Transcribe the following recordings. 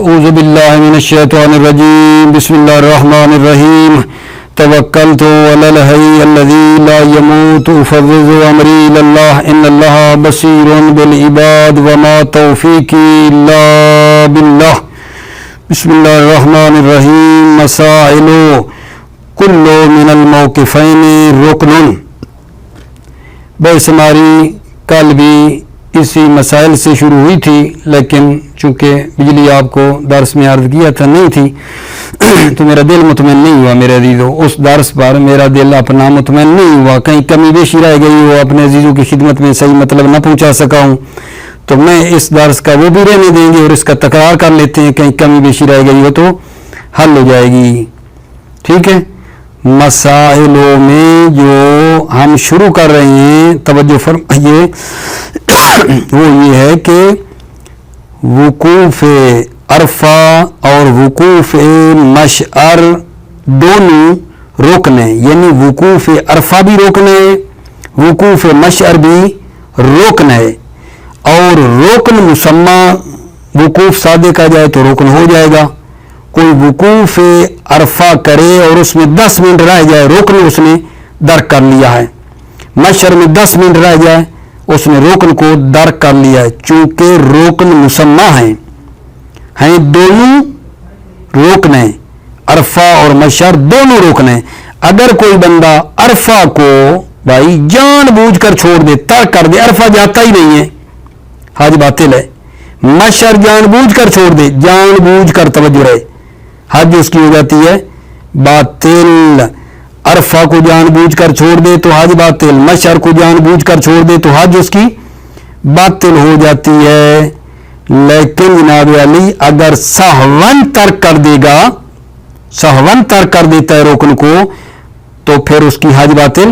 اعوذ باللہ من الشیطان الرجیم بسم اللہ الرحمن الرحیم توکلت علی الحی الذی لا یموت افوض امری الی اللہ ان اللہ بصیر بالعباد وما توفیقی الا باللہ بسم اللہ الرحمن الرحیم مسائل کل من الموقفین رکن۔ بحث ہماری کل بھی اسی مسائل سے شروع ہوئی تھی، لیکن چونکہ بجلی آپ کو درس میں عرض کیا تھا نہیں تھی تو میرا دل مطمئن نہیں ہوا میرے عزیزوں، اس درس پر میرا دل اپنا مطمئن نہیں ہوا، کہیں کمی بیشی رہ گئی ہو، اپنے عزیزوں کی خدمت میں صحیح مطلب نہ پہنچا سکا ہوں، تو میں اس درس کا وہ بھی رہنے دیں گے اور اس کا تکرار کر لیتے ہیں، کہیں کمی بیشی رہ گئی ہو تو حل ہو جائے گی، ٹھیک ہے۔ مسائلوں میں جو ہم شروع کر رہے ہیں توجہ فرمائیے، وہ یہ ہے کہ وقوف عرفہ اور وقوف مشعر دونوں رکن ہیں، یعنی وقوف عرفہ بھی رکن ہے، وقوف مشعر بھی رکن ہے، اور رکن مسمى وقوف سادے کا جائے تو رکن ہو جائے گا۔ کوئی وقوف عرفہ کرے اور اس میں 10 منٹ رہ جائے، رکن اس نے درک کر لیا ہے، مشعر میں 10 منٹ رہ جائے اس نے رکن کو درک کر لیا ہے، چونکہ رکن مسمى ہیں دونوں رکن ہیں، عرفہ اور مشعر دونوں رکن ہیں۔ اگر کوئی بندہ عرفہ کو بھائی جان بوجھ کر چھوڑ دے، ترک کر دے، عرفہ جاتا ہی نہیں ہے، حج باطل ہے۔ مشعر جان بوجھ کر چھوڑ دے، جان بوجھ کر توجہ رہے، حج اس کی ہو جاتی ہے باطل۔ عرفہ کو جان بوجھ کر چھوڑ دے تو حج باطل، مشعر کو جان بوجھ کر چھوڑ دے تو حج اس کی باطل ہو جاتی ہے۔ لیکن جناب علی اگر سہون ترک کر دے گا، سہون ترک کر دیتا ہے رکن کو، تو پھر اس کی حج باطل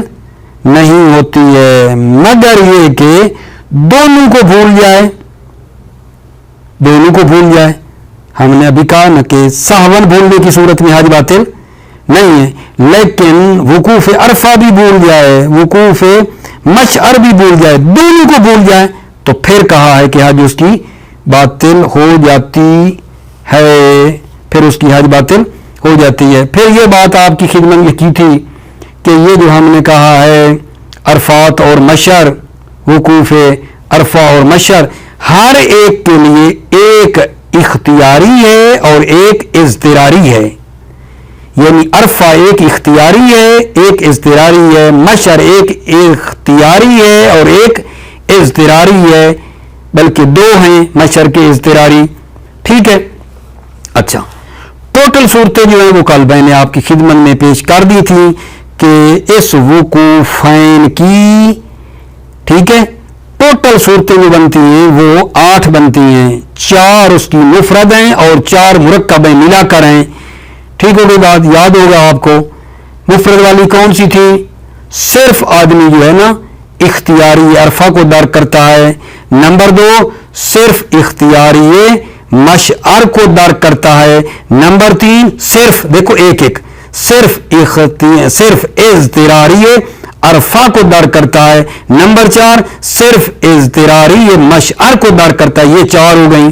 نہیں ہوتی ہے، مگر یہ کہ دونوں کو بھول جائے، دونوں کو بھول جائے۔ ہم نے ابھی کہا نا کہ سہون بھولنے کی صورت میں حج باطل نہیں ہے، لیکن وقوف عرفہ بھی بھول جائے، وقوف مشعر بھی بھول جائے، دونوں کو بھول جائے تو پھر کہا ہے کہ حج اس کی باطل ہو جاتی ہے، پھر اس کی حج باطل ہو جاتی ہے۔ پھر یہ بات آپ کی خدمت میں کی تھی کہ یہ جو ہم نے کہا ہے عرفات اور مشعر، وقوف عرفہ اور مشعر، ہر ایک کے لیے ایک اختیاری ہے اور ایک اضطراری ہے، یعنی عرفہ ایک اختیاری ہے ایک اضطراری ہے، مشعر ایک اختیاری ہے اور ایک اضطراری ہے، بلکہ دو ہیں مشعر کے اضطراری، ٹھیک ہے۔ اچھا، ٹوٹل صورتیں جو ہیں وہ کل میں نے آپ کی خدمت میں پیش کر دی تھی کہ اس وقوفین کی، ٹھیک ہے، ٹوٹل صورتیں جو بنتی ہیں وہ 8 بنتی ہیں، 4 اس کی مفرد ہیں اور 4 مرکب ملا کر ہیں، ٹھیک ہو گئی بات، یاد ہوگا آپ کو۔ مفرد والی کون سی تھی؟ صرف آدمی جو ہے نا اختیاری عرفہ کو درک کرتا ہے، نمبر 2 صرف اختیاری مشعر کو درک کرتا ہے، نمبر 3 صرف دیکھو ایک صرف اضطراری عرفہ کو درک کرتا ہے، نمبر 4 صرف اضطراری مشعر کو درک کرتا ہے، یہ 4 ہو گئیں،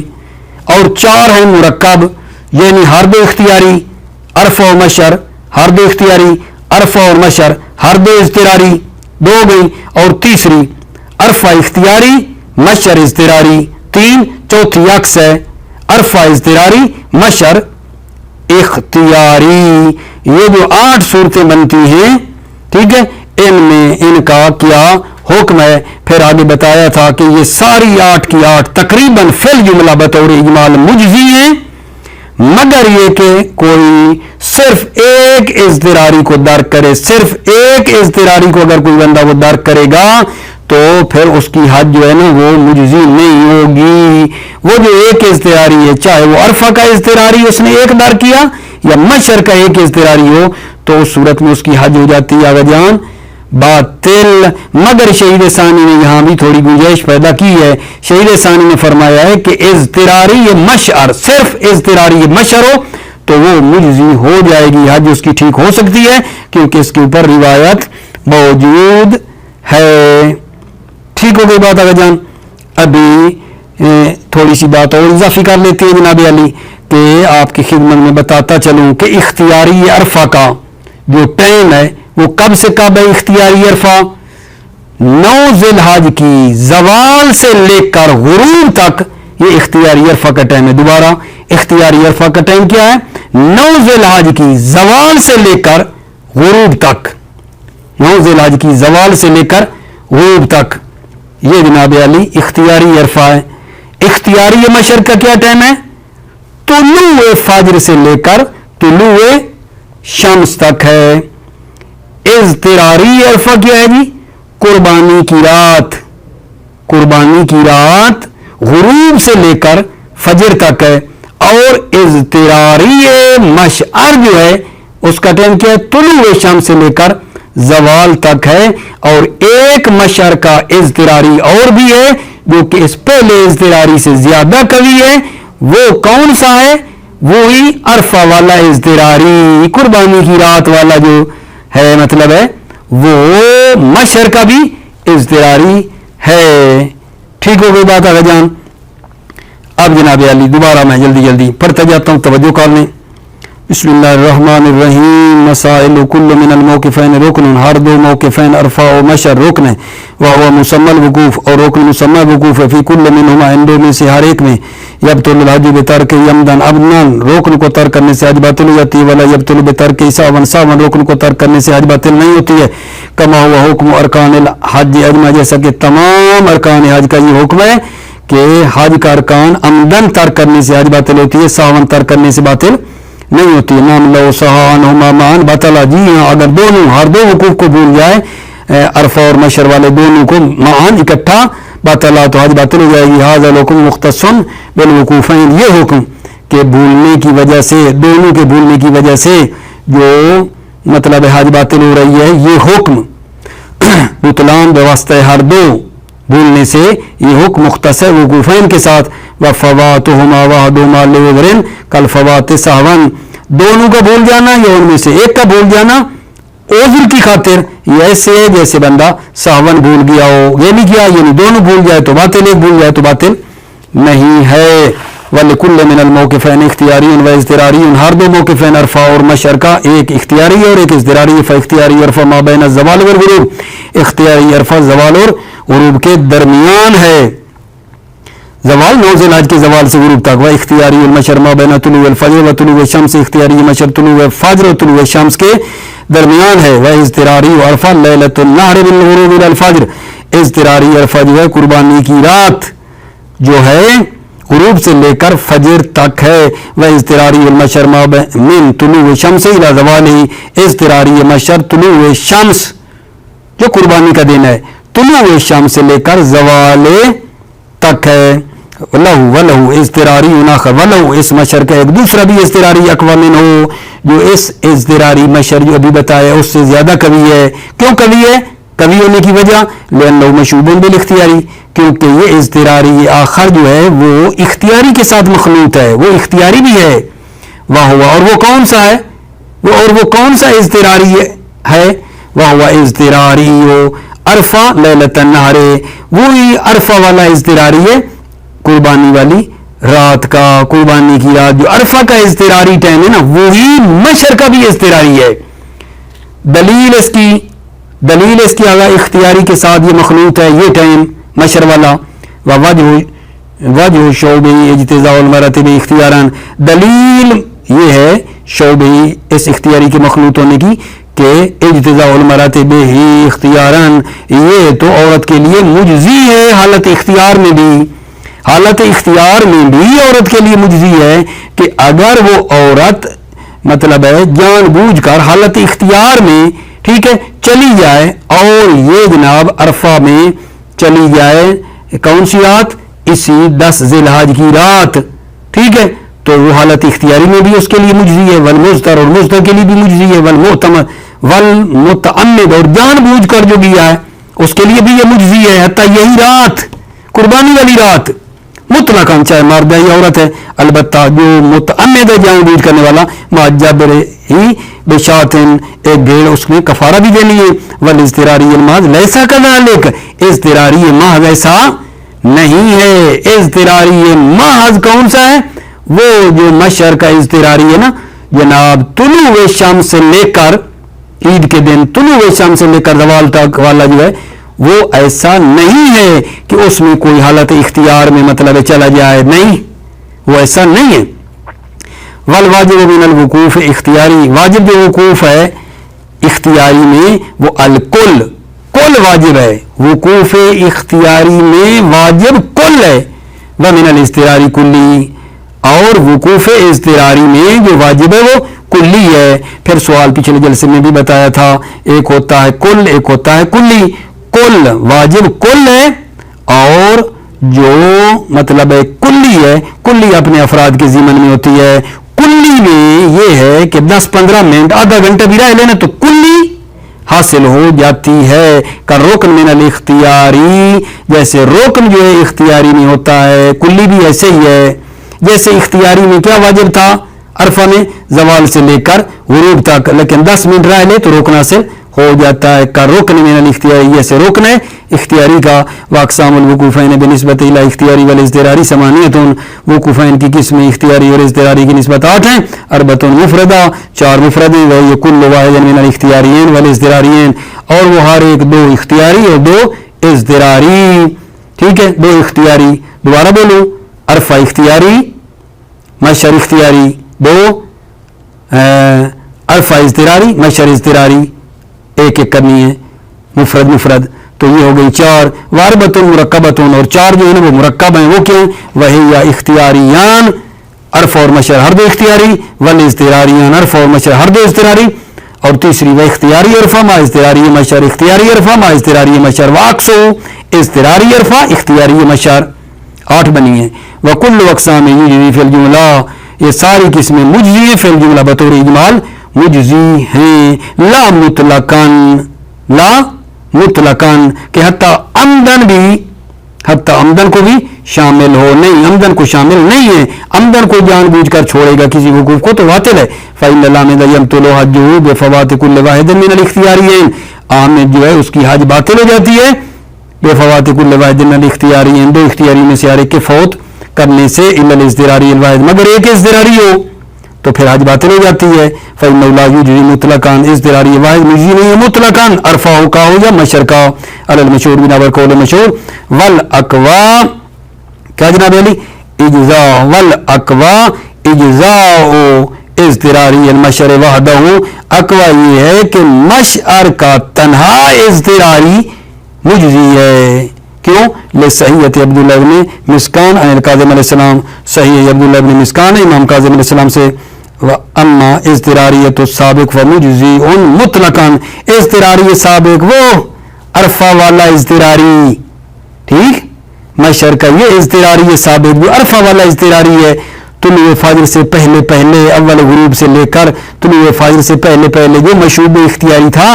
اور 4 ہیں مرکب، یعنی ہر دو اختیاری عرفہ و مشعر، ہر دو اختیاری عرفہ اور مشعر، ہر دو اضطراری، 2 ہو گئی، اور تیسری عرفہ اختیاری مشعر اضطراری، 3، چوتھی عکس ہے عرفہ اضطراری مشعر اختیاری۔ یہ جو 8 صورتیں بنتی ہیں، ٹھیک ہے، ان میں ان کا کیا حکم ہے، پھر آگے بتایا تھا کہ یہ ساری 8 کی 8 تقریباً فی الجملہ بطور اجمال مجزی ہیں، مگر یہ کہ کوئی صرف ایک اضطراری کو درک کرے، صرف ایک اضطراری کو اگر کوئی بندہ وہ درک کرے گا تو پھر اس کی حج جو ہے نا وہ مجزی نہیں ہوگی۔ وہ جو ایک اضطراری ہے، چاہے وہ عرفہ کا اضطراری اس نے ایک درک کیا یا مشعر کا ایک اضطراری ہو، تو اس صورت میں اس کی حج ہو جاتی ہے آگے جان باطل۔ مگر شہید ثانی نے یہاں بھی تھوڑی گنجائش پیدا کی ہے، شہید ثانی نے فرمایا ہے کہ اضطراری مشعر، صرف اضطراری مشعر ہو تو وہ مجزی ہو جائے گی، حج اس کی ٹھیک ہو سکتی ہے کیونکہ اس کے اوپر روایت موجود ہے، ٹھیک ہو گئی بات آگے جان۔ ابھی تھوڑی سی بات اور اضافی کر لیتے ہیں جناب علی کہ آپ کی خدمت میں بتاتا چلوں کہ اختیاری عرفہ کا جو ٹائم ہے وہ کب سے کب ہے؟ اختیاری عرفہ 9 ذی الحج کی زوال سے لے کر غروب تک، یہ اختیاری عرفہ کا ٹائم ہے۔ دوبارہ اختیاری عرفہ کا ٹائم کیا ہے؟ 9 ذی الحج کی زوال سے لے کر غروب تک، 9 ذی الحج کی زوال سے لے کر غروب تک، یہ جناب علی اختیاری عرفہ ہے۔ اختیاری مشرق کا کیا ٹائم ہے؟ طلوع فجر سے لے کر طلوع شمس تک ہے۔ اضطراری عرفہ کیا ہے جی؟ قربانی کی رات، قربانی کی رات غروب سے لے کر فجر تک ہے۔ اور اضطراری مشعر جو ہے اس کا ٹائم کیا ہے؟ طلوع شمس سے لے کر زوال تک ہے۔ اور ایک مشعر کا اضطراری اور بھی ہے جو کہ اس پہلے اضطراری سے زیادہ قوی ہے، وہ کون سا ہے؟ وہی عرفہ والا اضطراری، قربانی کی رات والا جو ہے، مطلب ہے وہ مشعر کا بھی اضطراری ہے۔ ٹھیک ہو گئی بات آگے جان؟ اب جناب علی دوبارہ میں جلدی پڑھتا جاتا ہوں، توجہ کر لیں۔ بسم اللہ الرحمن الرحیم۔ مسائل کل من الموقفین رکن، ہر دو موقفین عرفہ و مشعر رکن ہے، وہو مسمى الوقوف، اور رکن مسمى وقوف ہے، فی کل منہما، ان دو میں سے ہر ایک میں، یبطل الحج بترک یمدن ابنان، رکن کو ترک کرنے سے حج باطل ہو جاتی ہے، ولا یبطل بترک ساون، ساون رکن کو ترک کرنے سے حج باطل نہیں ہوتی ہے، کما ہوا حکم ارکان الحج اجمع، جیسا کہ تمام ارکان حج کا یہ حکم ہے کہ حج کا ارکان عمدن ترک کرنے سے حج باطل ہوتی ہے، ساون ترک کرنے سے باطل نہیں ہوتی ہے۔ نام لو سہانہما معاً بطلا، جی ہاں اگر دونوں ہر دو وقوف کو بھول جائے، عرفہ اور مشعر والے دونوں کو معاً اکٹھا، بطلا تو حج باطل ہو جائے گی۔ ھذا الحکم مختص بالوقوفین، یہ حکم کہ بھولنے کی وجہ سے، دونوں کے بھولنے کی وجہ سے جو مطلب حج باطل ہو رہی ہے، یہ حکم بطلان بواسطہ ہر دو بھولنے سے یہ حکم مختص ہے وقوفین کے ساتھ۔ وفواتہما وحدہما لعذر کالفوات سہوا، دونوں کا بھول جانا یا ان میں سے ایک کا بھول جانا عذر کی خاطر، یہ ایسے ہے جیسے بندہ سہون بھول گیا ہو، یہ نہیں کیا یعنی دونوں بھول جائے تو باطل، ایک بھول جائے تو باطل نہیں ہے۔ وَلِكُلِّ مِنَ الْمَوْقِفَيْنِ اِخْتِيَارِيٌّ وَاِضْطِرَارِيٌّ، ہر دو موقفین عرفہ اور مشعر کا ایک اختیاری اور ایک اضطراری ہے۔ فاختیاری عرفہ ما بین الزوال والغروب، اختیاری عرفہ زوال اور غروب کے درمیان ہے، زوال 9 ذی الحج کے زوال سے غروب تک۔ اختیاری المشعر ما بین طلوع الفجر و طلوع الشمس، اختیاری مشعر طلوع فجر و طلوع الشمس کے درمیان ہے۔ اضطراری عرفہ لیلۃ النحر بالغروب الى الفجر، اضطراری عرفہ جو ہے قربانی کی رات جو ہے غروب سے لے کر فجر تک ہے۔ اضطراری المشعر ما من طلوع الشمس الى زوالہ، اضطراری مشعر طلوع شمس جو قربانی کا دن ہے، طلوع شمس سے لے کر زوال تک ہے۔ ولہو اضطراری آخر، ولہو اس مشعر کا ایک دوسرا بھی اضطراری اقوی منہ ہو، جو اس اضطراری مشعر جو ابھی بتایا اس سے زیادہ قوی ہے۔ کیوں قوی ہے؟ قوی ہونے کی وجہ لأنہ مشوب بالاختیاری، کیونکہ یہ اضطراری آخر جو ہے وہ اختیاری کے ساتھ مخلوط ہے، وہ اختیاری بھی ہے۔ اور وہ کون سا ہے؟ وہ کون سا اضطراری ہے؟ وہ اضطراری عرفہ لیلۃ النحر، وہی عرفہ والا اضطراری ہے قربانی والی رات کا، قربانی کی رات جو عرفہ کا اضطراری ٹائم ہے نا، وہی مشعر کا بھی اضطراری ہے۔ دلیل اس کی آگاہ اختیاری کے ساتھ یہ مخلوط ہے یہ ٹائم مشعر والا۔ وجہ شعبہ اجتزاء المراتب اختیاراً، دلیل یہ ہے شعبہ اس اختیاری کے مخلوط ہونے کی کہ اجتزاء المراتب ہی اختیاراً، یہ تو عورت کے لیے مجزی ہے حالت اختیار میں بھی، حالت اختیار میں بھی عورت کے لیے مجزی ہے کہ اگر وہ عورت مطلب ہے جان بوجھ کر حالت اختیار میں ٹھیک ہے چلی جائے، اور یہ جناب عرفہ میں چلی جائے کون سی رات؟ اسی 10 ذی الحج کی رات، ٹھیک ہے، تو وہ حالت اختیاری میں بھی اس کے لیے مجزی ہے، والمضطر اور مضطر کے لیے بھی مجزی ہے، والمتعمد اور جان بوجھ کر جو گیا ہے اس کے لیے بھی یہ مجزی ہے، حتیٰ یہی رات قربانی والی رات مطلقاً چاہے مرد ہے یا عورت ہے، البتہ جو متعمد ہے جان بوجھ کرنے والا، معجب ہی بشاتن ایک بھیڑ اس میں کفارہ بھی دینی ہے۔ والاضطراری المحض لیسا کذالک، اضطراری محض ایسا نہیں ہے، اضطراری محض کون سا ہے؟ وہ جو مشعر کا اضطراری ہے نا جناب، طلوع شمس سے لے کر عید کے دن طلوع شمس سے لے کر زوال تک والا جو ہے وہ ایسا نہیں ہے کہ اس میں کوئی حالت اختیار میں مطلب چلا جائے، نہیں، وہ ایسا نہیں ہے۔ والواجب من الوقوف اختیاری، واجب جو وقوف ہے اختیاری میں وہ الکل، کل واجب ہے، وقوف اختیاری میں واجب کل ہے، ومن الاضطراری کلی، اور وقوف اضطراری میں جو واجب ہے وہ کلی ہے۔ پھر سوال پچھلے جلسے میں بھی بتایا تھا، ایک ہوتا ہے کل، ایک ہوتا ہے کلی۔ کل واجب کل ہے، اور جو مطلب ہے کلی ہے، کلی اپنے افراد کے ضمن میں ہوتی ہے۔ کلی میں یہ ہے کہ 10-15 منٹ آدھا گھنٹہ بھی رہ لینا تو کلی حاصل ہو جاتی ہے۔ کا رکن من الاختیاری، جیسے رکن جو ہے اختیاری میں ہوتا ہے، کلی بھی ایسے ہی ہے۔ جیسے اختیاری میں کیا واجب تھا عرفہ میں زوال سے لے کر غروب تک، لیکن 10 منٹ رہ لے تو رکن حاصل ہو جاتا ہے۔ کا رکن من الاختیاری، جیسے رکن ہے اختیاری کا۔ واقسام الوقوفین بنسبت الی اختیاری والاضطراری ثمانیۃ، وقوفین کی قسمیں اختیاری اور اضطراری کی نسبت 8 ہیں۔ اربعۃ مفردہ، 4 مفرد ہیں، وہی کل واحد من الاختیارین والاضطراریین، اور وہ ہر ایک 2 اختیاری اور 2 اضطراری، ٹھیک ہے، 2 اختیاری، دوبارہ بولو، عرفہ اختیاری، مشعر اختیاری 2، عرفہ اضطراری، مشعر اضطراری، ایک ایک کرنی ہے، مفرد مفرد، تو یہ ہو گئی 4۔ واربۃ مرکبۃ، اور 4 جو ہے نا وہ مرکب ہیں، وہ کیا ہیں؟ وہی یا اختیاریان، عرفہ اور مشعر ہر 2 اختیاری، والاضطراریان، عرفہ اور مشعر ہر 2 اضطراری، اور تیسری وہ اختیاری عرفہ ما اضطراری مشعر، اختیاری عرفہ ما اضطراری مشعر، واقسو اضطراری عرفہ اختیاری مشعر، 8 بنی ہیں۔ وکل اقسام یجزی فی الجملہ، یہ ساری قسمیں مجزی ہیں فی الجملہ بطور اجمال مجزی ہیں، لا مطلقاً، لا مطلقاً، کہ حتیٰ عمدن بھی، حتیٰ عمدن کو بھی شامل ہو، نہیں، عمدن کو شامل نہیں ہے۔ عمدن کو جان بوجھ کر چھوڑے گا کسی وقوف کو تو باطل ہے۔ فإن العامد يبطل حجه بفوات كل واحد من الاختياريين، عامد جو ہے اس کی حج باطل ہو جاتی ہے بفوات كل واحد من الاختياريين، 2 اختیاری میں سے ہر ایک کے فوت کرنے سے، الا الاضطراری الواحد، مگر ایک اضطراری ہو تو پھر حج باطل ہو جاتی ہے۔ فإنه لا يجزي مطلقاً، اضطراری واحد مجزی نہیں ہے مطلقاً، عرفہ کا ہو یا مشعر کا، علی المشہور بنابر قول مشہور۔ والاقوا، کیا جناب علی؟ اجزاء، والاقوا اجزاء اضطراری المشعر وحدہ، اقوا یہ ہے کہ مشعر کا تنہا اضطراری مجزی ہے، کیوں؟ لصحیحۃ عبداللہ بن مسکان عن الکاظم علیہ السلام، صحیح عبداللہ بن مسکان امام کاظم علیہ السلام سے۔ اما اضطراریۃ السابق فمجزی مطلقاً، اضطراری سابق وہ عرفہ والا اضطراری، ٹھیک، مشعر کا یہ اضطراری سابق بھی عرفہ والا اضطراری ہے، طلوع فجر سے پہلے پہلے، اول غروب سے لے کر طلوع فجر سے پہلے پہلے جو مشروب اختیاری تھا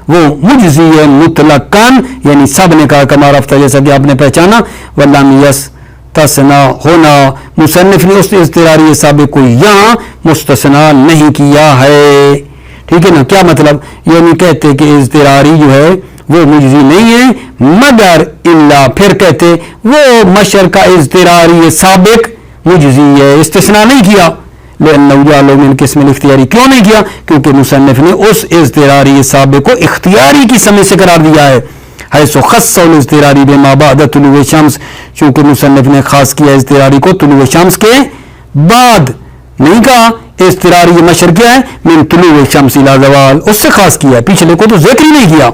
وہ مجزی ہے مطلقاً، یعنی سب نے کہا کما رفتہ، جیسا کہ آپ نے پہچانا۔ ولم یستثنی ہونا، مصنف نے اس اضطراری سابق کو یہاں مستثنا نہیں کیا ہے، ٹھیک ہے نا؟ کیا مطلب؟ یعنی کہتے کہ اضطراری جو ہے وہ مجزی نہیں ہے، مگر الا، پھر کہتے وہ مشعر کا اضطراری سابق مجزی ہے، استثناء نہیں کیا۔ لأنه جعل من قسم الاختیاری، کیوں نہیں کیا؟ کیونکہ مصنف نے اس اضطراری سابق کو اختیاری کی سمے سے قرار دیا ہے، حیث خص الاضطراری بما بعد طلوع شمس، چونکہ مصنف نے خاص کیا اضطراری کو طلوع شمس کے بعد، نہیں کہا اضطراری مشعر کیا ہے من طلوع شمس الى زوال، اس سے خاص کیا ہے، پچھلے کو تو ذکر ہی نہیں کیا۔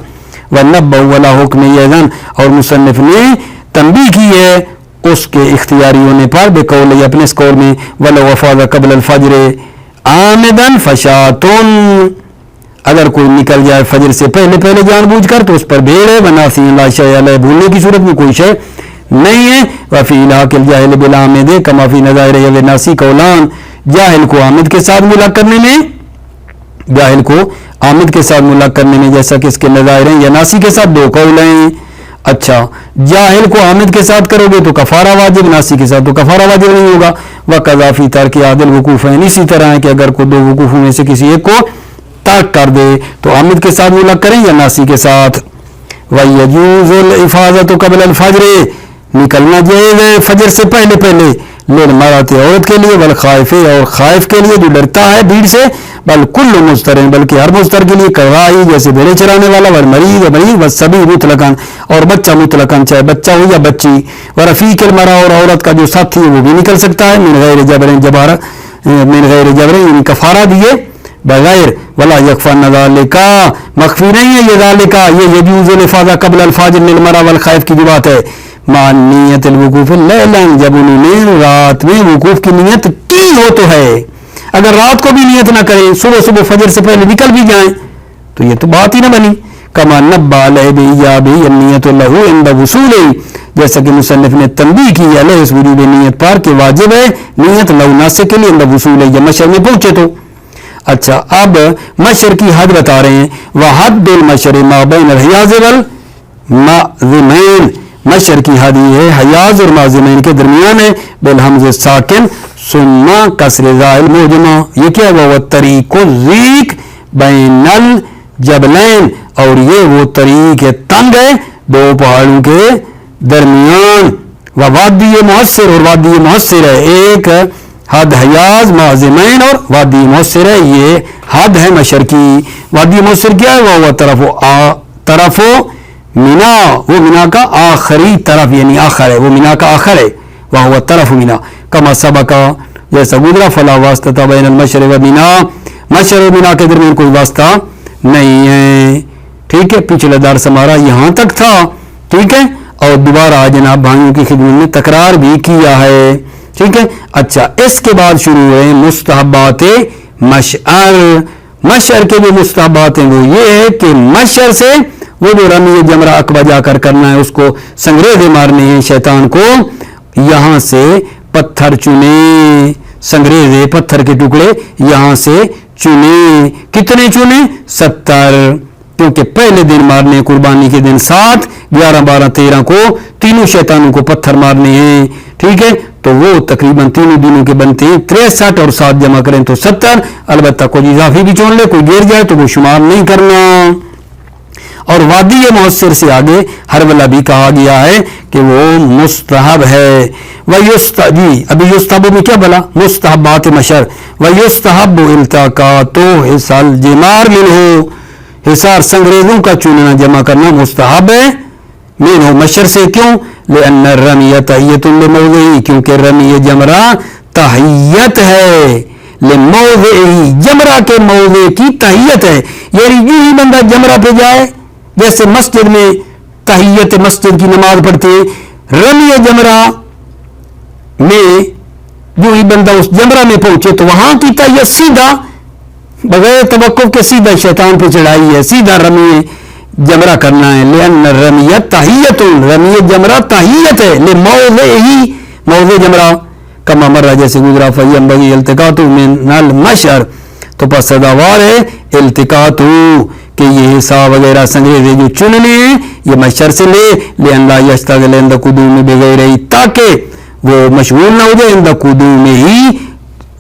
ونبہ ولا حکم یزن، اور مصنف نے تنبیہ کی ہے اس کے اختیاری ہونے پر، بقول، اپنے اس قول میں، ولو افاض قبل الفجر عامدا فشاتن، اگر کوئی نکل جائے فجر سے پہلے پہلے جان بوجھ کر تو اس پر بھیڑ ہے، وناسی لا شیء علیہ، بھولنے کی صورت میں کوئی شے نہیں ہے۔ وفی الحاق الجاہل بالعامد کما فی نظائر وناسی قولان، جاہل کو عامد کے ساتھ ملحق کرنے میں، جاہل کو عامد کے ساتھ ملحق کرنے میں جیسا کہ اس کے نظائر ہیں، یا ناسی کے ساتھ 2 قول ہیں۔ اچھا، جاہل کو عامد کے ساتھ کرو گے تو کفارہ واجب، ناسی کے ساتھ تو کفارہ واجب نہیں ہوگا۔ وقضا فی ترک عادل وقوفین، اسی طرح ہے کہ اگر کوئی 2 وقوفوں میں سے کسی ایک کو ترک کر دے تو عامد کے ساتھ ملحق کریں یا ناسی کے ساتھ۔ وَيَجُوزُ الْإِفَاضَةُ قَبْلَ الْفَجْرِ، نکلنا جائز ہے فجر سے پہلے پہلے، للمرأۃ عورت کے لیے، والخائف اور خائف کے لیے جو ڈرتا ہے بھیڑ سے، بل کل مستر بلکہ ہر مستر کے لیے، کروائی جیسے بھیڑے چرانے والا، والمریض مریض، والصبی مطلقاً اور بچہ مطلقاً چاہے بچہ ہو یا بچی، ورفیق المرأہ اور عورت کا جو ساتھی ہے وہ بھی نکل سکتا ہے، من غیر جبر یعنی کفارہ دیے بغیر، ولا یکفن ذالک مخفی نہیں ہے یہ ذالک، یہ یجوز الافاظہ قبل الفاظ للمرأہ والخائف کی جو بات ہے، مع نیت الوقوف لیلا، جب انہوں نے رات میں وقوف کی نیت کی ہو تو ہے، اگر رات کو بھی نیت نہ کریں، صبح صبح فجر سے پہلے نکل بھی جائیں تو یہ تو بات ہی نہ بنی، کما نبہ علیہ بایجابہ النیت لہ عند وصول، جیسا کہ مصنف نے تنبیہ کی علیہ اس وجوب نیت پر کہ واجب ہے نیت لو ناسک کے لیے عند وصول، جب مشرق میں پہنچے تو۔ اچھا اب مشرق کی حد بتا رہے ہیں، وحد المشرق ما بین الحیاض والمعظمین، مشرق کی حد یہ ہے حیاض اور معظمین کے درمیان ہے، بالحمز ساکن ثم کسر زائل موجمہ، یہ کیا ہے وہ طریق الضیق بین الجبلین، اور یہ وہ طریق تنگ ہے دو پہاڑوں کے درمیان، وادی محصر اور وادی محصر ہے، ایک حد حیاض معظمین اور وادی محصر ہے، یہ حد ہے مشرقی۔ وادی محصر کیا ہے وہ طرف مینا، وہ مینا کا آخری طرف یعنی آخر ہے، وہ مینا کا آخر ہے، وہ طرف مینا، کما سبق جیسا گزرا، فلا واسطہ بین المشرق و مینا، مشرق و مینا کے درمیان کوئی واسطہ نہیں ہے، ٹھیک ہے، پچھلا درس ہمارا یہاں تک تھا، ٹھیک ہے، اور دوبارہ جناب بھائیوں کی خدمت میں تکرار بھی کیا ہے، ٹھیک ہے۔ اچھا اس کے بعد شروع ہوئے مستحبات مشعر، مشعر کے جو مستحبات ہیں وہ یہ ہے کہ مشعر سے وہ جو رمی جمرہ عقبہ جا کر کرنا ہے، اس کو سنگریزے مارنے ہیں شیطان کو، یہاں سے پتھر چنے، سنگریزے پتھر کے ٹکڑے یہاں سے چنے، کتنے چنے؟ 70، کیونکہ پہلے دن مارنے قربانی کے دن 7، 11، 12، 13 کو تینوں شیطانوں کو پتھر مارنے ہیں، ٹھیک ہے، تو وہ تقریباً تینوں دنوں کے بنتے ہیں 63 اور 7 جمع کریں تو 70، البتہ کوئی اضافی بھی چون لے، کوئی گر جائے تو وہ شمار نہیں کرنا۔ اور وادی محصر سے آگے حربلہ بھی کہا گیا ہے کہ وہ مستحب ہے، جی ابھی یستحب میں کیا بلا مستحبات مشعر، ویستحب التقاط حصى الجمار منہ، حصار سنگریزوں کا چننا جمع کرنا مستحب ہے، منہ مشعر سے، کیوں؟ لأن الرمی تحیۃ لموضعہ، کیونکہ رمی جمرہ تحیت ہے، لموضعہ جمرہ کے موضع کی تحیت ہے، یعنی یوں ہی بندہ جمرہ پہ جائے، جیسے مسجد میں تحیت مسجد کی نماز پڑھتے، رمی جمرہ میں جو ہی بندہ اس جمرہ میں پہنچے تو وہاں کی تحیت سیدھا بغیر توقف کے سیدھا شیطان پہ چڑھائی ہے، سیدھا رمی جمرہ کرنا ہے، لأن الرمیت تحیت، رمی جمرہ تحیت ہے، لموضعہ موضع جمرہ، کما مرہ جیسے گزرا، فینبغی التقاط من المشعر، تو پس سزاوار ہے التقاط کہ یہ حصہ وغیرہ سنگریزے جو چننے ہیں یہ مشعر سے لے، لأن لا یشتغل عند قدوم بغیرہ، تاکہ وہ مشغول نہ ہو جائے عند قدوم ہی،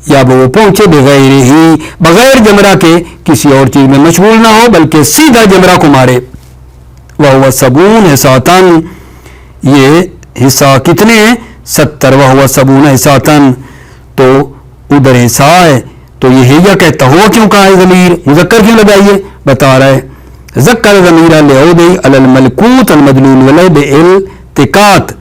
یا وہ پہنچے بغیر ہی، بغیر جمرہ کے کسی اور چیز میں مشغول نہ ہو بلکہ سیدھا جمرہ کو مارے۔ وَهُوَ 70 حصاتن، یہ حصہ کتنے ہیں؟ 70، وَهُوَ 70 حصاتن، تو ادھر حصہ ہے تو یہ ہیا کہتا ہوا کیوں کہا ہے ضمیر مذکر کیوں لگائیے؟ بتا رہا ہے ذکر ضمیر لعودی علی الملکوت المدلول ولی بالتقاط،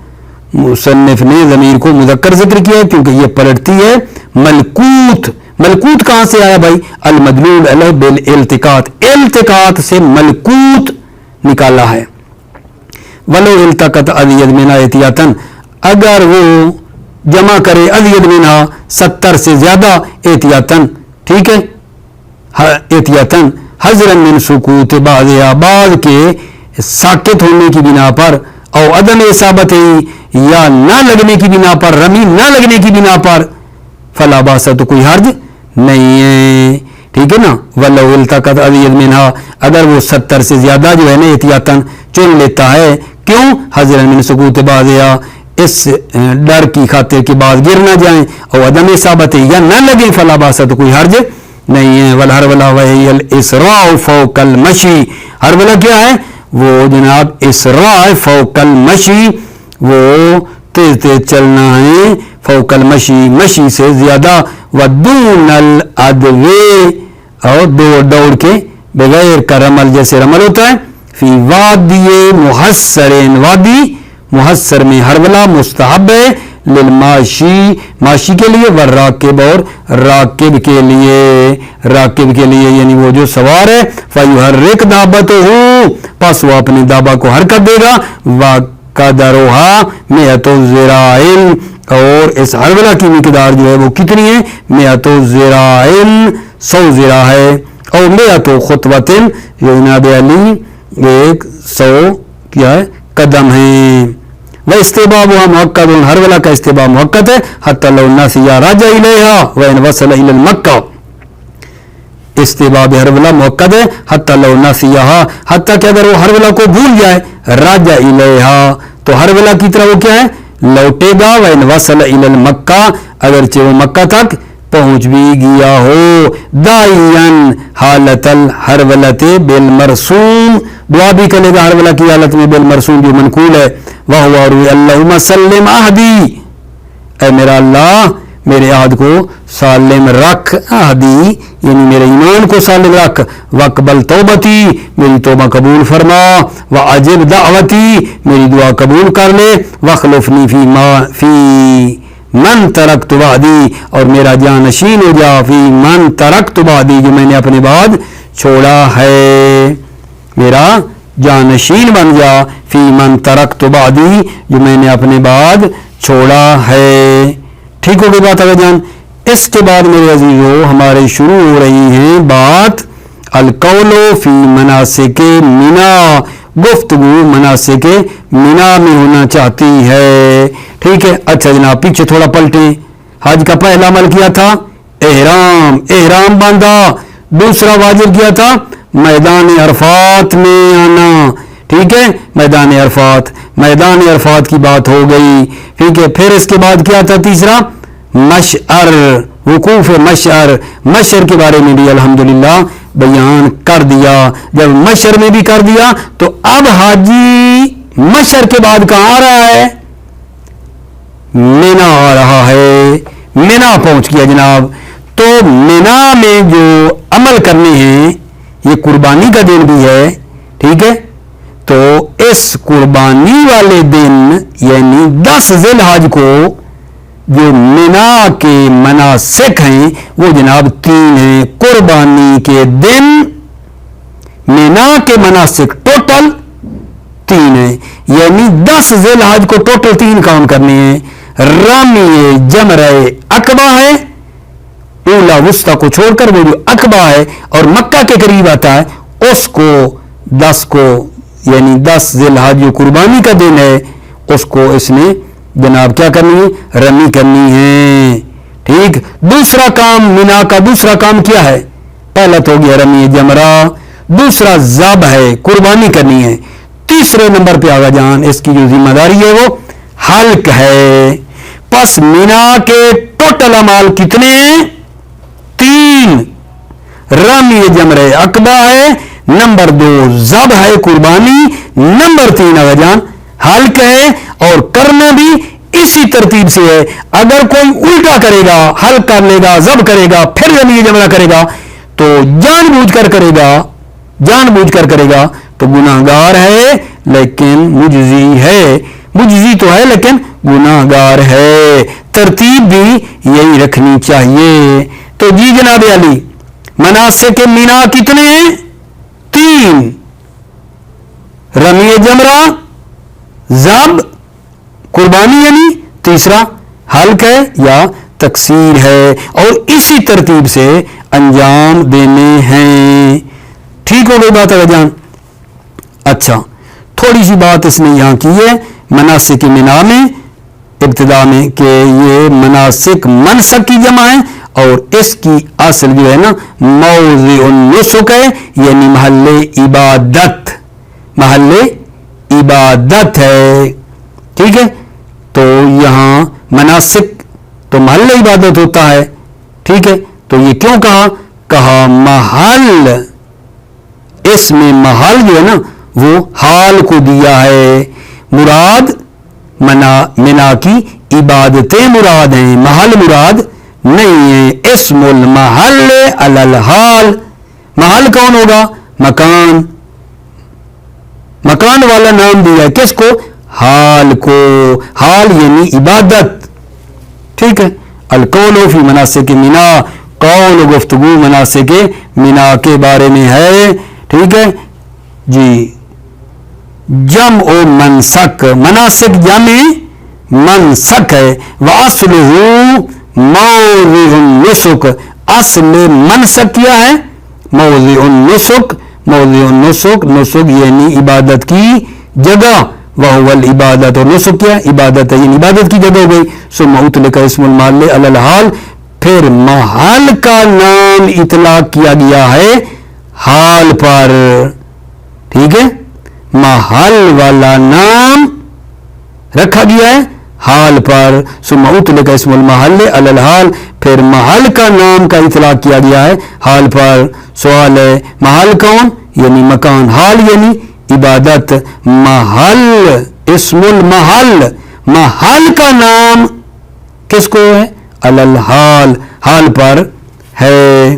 مصنف نے ضمیر کو مذکر ذکر کیا ہے کیونکہ یہ پلٹتی ہے ملکوت، ملکوت کہاں سے آیا بھائی؟ المدلول علیہ بالالتقاط، التقاط سے ملکوت نکالا ہے۔ ولو التقط ازید منها احتیاطاً، اگر وہ جمع کرے ازید منها 70 سے زیادہ احتیاطاً، ٹھیک ہے، احتیاطاً حذرا من سکوت بعضها، بعض کے ساکت ہونے کی بنا پر، او عدم اصابت یا نہ لگنے کی بنا پر، رمی نہ لگنے کی بنا پر، فلا باس، تو کوئی حرج نہیں ہے، ٹھیک ہے نا۔ ولو التقط ازید منها، اگر وہ 70 سے زیادہ جو ہے نا احتیاطاً چن لیتا ہے، کیوں؟ حذرا من سکوت بعضها، اس ڈر کی خاطر کہ بعض گر نہ جائیں، اور عدم اصابت یا نہ لگے، فلا باس، تو کوئی حرج نہیں ہے۔ والحرولہ وہی الاسراء فوق المشی، حرولہ کیا ہے؟ وہ جناب اسراء فوق المشی، وہ تیز تیز چلنا ہے، فوق المشی مشی سے زیادہ، ودون العدو اور دوڑ کے بغیر کا رمل جیسے رمل ہوتا ہے، فی وادی محسر، وادی محسر میں ہرولہ مستحب ہے، للماشی ماشی کے لیے، والراکب اور راکب کے لیے یعنی وہ جو سوار ہے، فیحرک دابتہ پس وہ اپنے دابہ کو حرکت دے گا، وقدرھا مئۃ ذراع اور اس ہرولہ کی مقدار جو ہے وہ کتنی ہے، مئۃ ذراع 100 ذراع ہے، اور مئۃ خطوۃ جو جناب علی 100 کیا ہے قدم ہے، وہ استبابها مؤکد، ہرولہ کا استباب مؤکد ہے، حتی لو نسی رجع الیہا وان وصل الی مکہ، استباب ہرولہ مؤکد ہے، حتی لو نسیہا حتیٰ کہ اگر وہ ہرولہ کو بھول جائے، رجع الیہا تو ہرولہ کی طرح وہ کیا ہے لوٹے گا، وان وصل الی مکہ اگرچہ وہ مکہ تک پہنچ بھی گیا ہو، داعیاً حالت الحرولۃ بالمرسوم، دعا بھی کرے گا ہرولہ کی حالت میں، بالمرسوم جو منقول ہے، وَهُوَ رُوِيَ اللَّهُمَّ سَلِّمْ عَهْدِي، اے میرا اللہ میرے عہد کو سالم رکھ، عہدی یعنی میرے ایمان کو سالم رکھ، وَاقْبَلْ تَوْبَتِي میری توبہ قبول فرما، وَأَجِبْ دَعْوَتِي میری دعا قبول کر لے، وَاخْلُفْنِي فِي مَنْ تَرَكْتُ بَعْدِي اور میرا جانشین ہو جا، فی من ترکت بعدی جو میں نے اپنے بعد چھوڑا ہے، میرا جانشین بن جا، فی من ترکت بعدی جو میں نے اپنے بعد چھوڑا ہے۔ ٹھیک ہو گئی بات اگر جان؟ اس کے بعد میرے عزیزو ہمارے شروع ہو رہی ہیں بات القول فی مناسک منا، گفتگو مناسک منا میں ہونا چاہتی ہے، ٹھیک ہے۔ اچھا جناب پیچھے تھوڑا پلٹیں، حج کا پہلا عمل کیا تھا احرام باندھا، دوسرا واجب کیا تھا میدان عرفات میں آنا، ٹھیک ہے، میدان عرفات کی بات ہو گئی، ٹھیک ہے۔ پھر اس کے بعد کیا تھا تیسرا مشعر، وقوف مشعر کے بارے میں بھی الحمدللہ بیان کر دیا۔ جب مشعر میں بھی کر دیا تو اب حاجی مشعر کے بعد کہاں آ رہا ہے؟ مینا آ رہا ہے، مینا پہنچ گیا جناب۔ تو مینا میں جو عمل کرنے ہیں، یہ قربانی کا دن بھی ہے، ٹھیک ہے۔ تو اس قربانی والے دن یعنی 10 ذی الحج کو جو مینا کے مناسک ہیں وہ جناب 3 ہیں۔ قربانی کے دن مینا کے مناسک ٹوٹل 3 ہیں، یعنی 10 ذی الحج کو ٹوٹل 3 کام کرنے ہیں۔ رامی جمرہ عقبہ ہے، اولا وسطی کو چھوڑ کر وہ جو عقبہ ہے اور مکہ کے قریب آتا ہے اس کو 10 کو یعنی 10 ذی الحج جو قربانی کا دن ہے اس کو اس نے جناب کیا کرنی ہے؟ رمی کرنی ہے، ٹھیک۔ دوسرا کام مینا کا دوسرا کام کیا ہے؟ پہلا تو ہو گیا رمی جمرہ، دوسرا ذبح ہے، قربانی کرنی ہے، تیسرے نمبر پہ آگا جان اس کی جو ذمہ داری ہے وہ حلق ہے۔ پس مینا کے ٹوٹل اعمال کتنے ہیں؟ 3، رامی جمرہ عقبہ ہے، نمبر 2 ذبح ہے قربانی، نمبر 3 آگا جان حلق ہے، اور کرنا بھی اسی ترتیب سے ہے۔ اگر کوئی الٹا کرے گا، حلق کر لے گا، ذبح کرے گا، پھر رامی جمرہ کرے گا تو جان بوجھ کر کرے گا تو گناہگار ہے لیکن مجزی تو ہے لیکن گناہگار ہے۔ ترتیب بھی یہی رکھنی چاہیے۔ تو جی جناب علی مناسک مینا کتنے ہیں؟ 3، رمی جمرہ، ذبح قربانی یعنی، تیسرا حلق ہے یا تقصیر ہے، اور اسی ترتیب سے انجام دینے ہیں۔ ٹھیک ہو گئی بات اگر جان؟ اچھا تھوڑی سی بات اس نے یہاں کی ہے مناسک مینا میں ابتدا میں کہ یہ مناسک منسک کی جمع ہے اور اس کی اصل جو ہے نا موضع النسک ہے، یعنی محل عبادت ہے، ٹھیک ہے۔ تو یہاں مناسک تو محل عبادت ہوتا ہے، ٹھیک ہے۔ تو یہ کیوں کہا محل، اس میں محل جو ہے نا وہ حال کو دیا ہے، مراد منا کی عبادتیں مراد ہیں، محل مراد نہیں ہے. اسم المحل علی الحال، محل کون ہوگا؟ مکان، مکان والا نام دیا ہے کس کو؟ حال کو. حال یعنی عبادت. ٹھیک ہے. القول فی مناسک منا، قول گفتگو مناسک منا کے بارے میں ہے. ٹھیک ہے جی. جمع و منسک، مناسک جمع منسک ہے. وَأَصْلُهُ موضع النسک، اصل منسک کیا ہے؟ موضع النسک. موضع النسک، نسک یعنی عبادت کی جگہ. وَهُوَ العبادت، اور نسک کیا؟ عبادت ہے، یعنی عبادت کی جگہ ہو گئی. ثم اطلق اسم المحل علی الحال، پھر محل کا نام اطلاق کیا گیا ہے حال پر. ٹھیک ہے. محل والا نام رکھا گیا ہے حال پر. ثم اطلق اسم المحل علی الحال، پھر محل کا نام کا اطلاق کیا گیا ہے حال پر. سوال ہے محل کون؟ یعنی مکان، حال یعنی عبادت. محل، اسم المحل، محل کا نام کس کو ہے؟ علی الحال، حال پر ہے.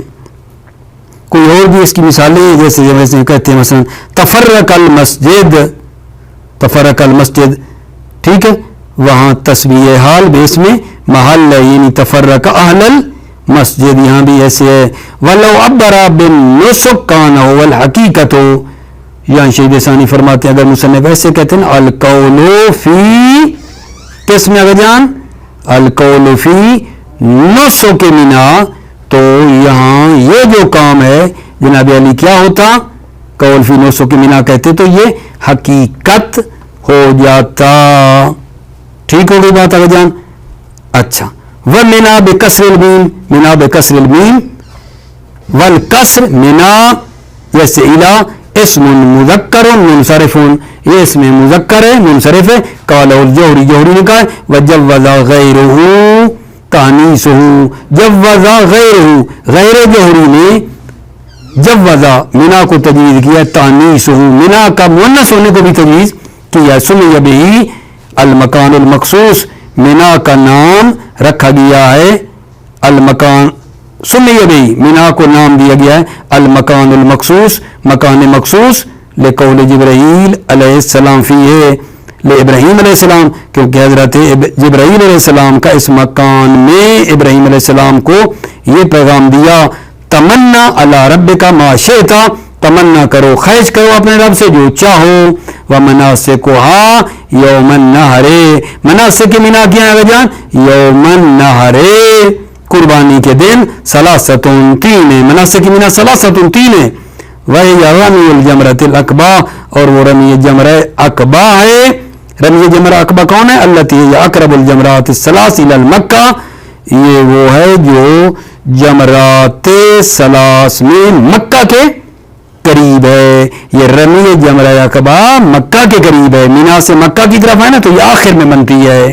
کوئی اور بھی اس کی مثالیں جیسے کہتے ہیں مثلا تفرق المسجد، تفرق المسجد. ٹھیک ہے. وہاں تسبیح حال بیس میں محل ہے، یعنی تفرق اہل المسجد. یہاں بھی ایسے ہے. ولو عبر بالنسک کان هو الحقیقت، یہاں شیخ ثانی فرماتے ہیں اگر مصنف ایسے کہتے ہیں القول فی کس میں اگر جان القول فی نسک منا، تو یہاں یہ جو کام ہے جناب علی کیا ہوتا؟ قول فی نسک منا کہتے تو یہ حقیقت ہو جاتا. ٹھیک ہو گئی بات اگر جان. اچھا. وَمِنَا بِكَسْرِ الْمِيم، منا بِكَسْرِ الْمِيم والکسر منا جیسے الا اسم مذکر منصرف، یہ اسم مذکر ہے منصرف ہے. قال الجوہری، جوہری نے کہا ہے وجوز غیرہ تانیثہ، جوز غیرہ، غیر جوہری نے جوزا منا کو تجویز کیا تانیثہ، منا کا مؤنث ہونے کو بھی تجویز کیا. سمی بہ المکان المخصوص، منا کا نام رکھا گیا ہے المکان، سمی بہ منا کو نام دیا گیا ہے المکان المخصوص، مکان مخصوص. لقول جبرائیل علیہ السلام فیہ، لابراہیم علیہ السلام، کیونکہ حضرت جبرائیل علیہ السلام کا اس مکان میں ابراہیم علیہ السلام کو یہ پیغام دیا تمنا علی ربک ما شئت، تمنا کرو، خواہش کرو اپنے رب سے جو چاہو. ومناسکھا یوم النحر، مناسک منا کیا ہے جان؟ یوم النحر، قربانی کے دن. ثلاثتن، تین ہے، مناسک منا ثلاثتن، تین ہے. وہی رمی الجمرۃ الاکبہ، اور وہ رمی جمرہ عقبہ ہے. رمی جمرہ عقبہ کون ہے؟ التی اقرب الجمرات الثلاث الی مکہ، یہ وہ ہے جو جمرات ثلاث میں مکہ کے قریب ہے. یہ رمی جمرہ عقبہ مکہ کے قریب ہے. مینا سے مکہ کی طرف ہے نا، تو یہ آخر میں بنتی ہے.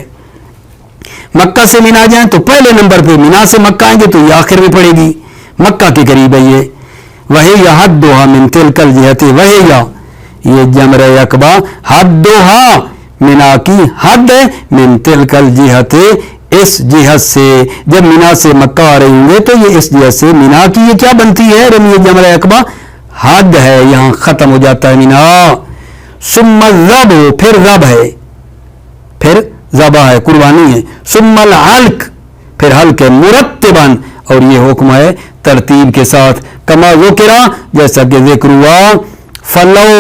مکہ سے مینا جائیں تو پہلے نمبر پہ، مینا سے مکہ آئیں گے تو یہ آخر میں پڑے گی. مکہ کے قریب ہے یہ. وہی حدھا من تلک الجہت، وہی یہ جمرہ عقبہ حدھا مینا کی حد ہے، من تلک الجہت، اس جہت سے. جب مینا سے مکہ آ رہے ہوں گے تو یہ اس جہت سے مینا کی یہ کیا بنتی ہے؟ رمی جمرہ عقبہ حد ہے، یہاں ختم ہو جاتا ہے مینا. ثم الذبح، پھر ذبح ہے، پھر ذبح ہے، قربانی ہے. ثم الحلق، پھر حلق ہے مرتباً، اور یہ حکم ہے ترتیب کے ساتھ. کما ذکر، جیسا کہ ذکر ہوا. فلو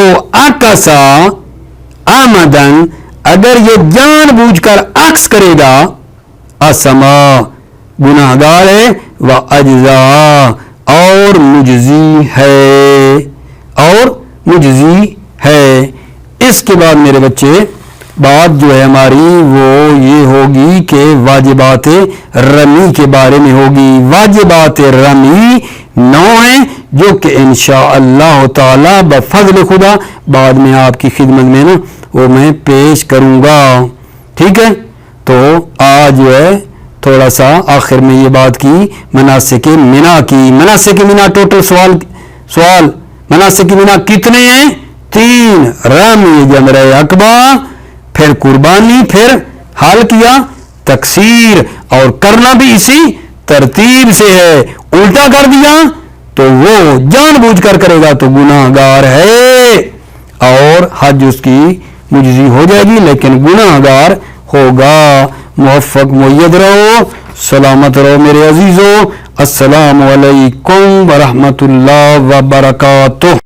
عکسا آمدن، اگر یہ جان بوجھ کر عکس کرے گا، اسما گناہ گار ہے، و اجزا اور مجزی ہے، اور مجزی ہے. اس کے بعد میرے بچے بات جو ہے ہماری وہ یہ ہوگی کہ واجبات رمی کے بارے میں ہوگی. واجبات رمی 9 ہیں جو کہ انشاءاللہ تعالی بفضل خدا بعد میں آپ کی خدمت میں نا وہ میں پیش کروں گا. ٹھیک ہے. تو آج جو ہے تھوڑا سا آخر میں یہ بات کی مناسک منا کی. مناسک منا ٹوٹل سوال مناسک منا کتنے ہیں؟ 3. رمی جمرہ عقبہ، پھر قربانی، پھر حال کیا تقصیر، اور کرنا بھی اسی ترتیب سے ہے. الٹا کر دیا تو وہ جان بوجھ کر کرے گا تو گناہ گار ہے، اور حج اس کی مجزی ہو جائے گی لیکن گناہ گار ہوگا. موفق مؤید رہو، سلامت رہو میرے عزیزو. السلام علیکم ورحمۃ اللہ وبرکاتہ.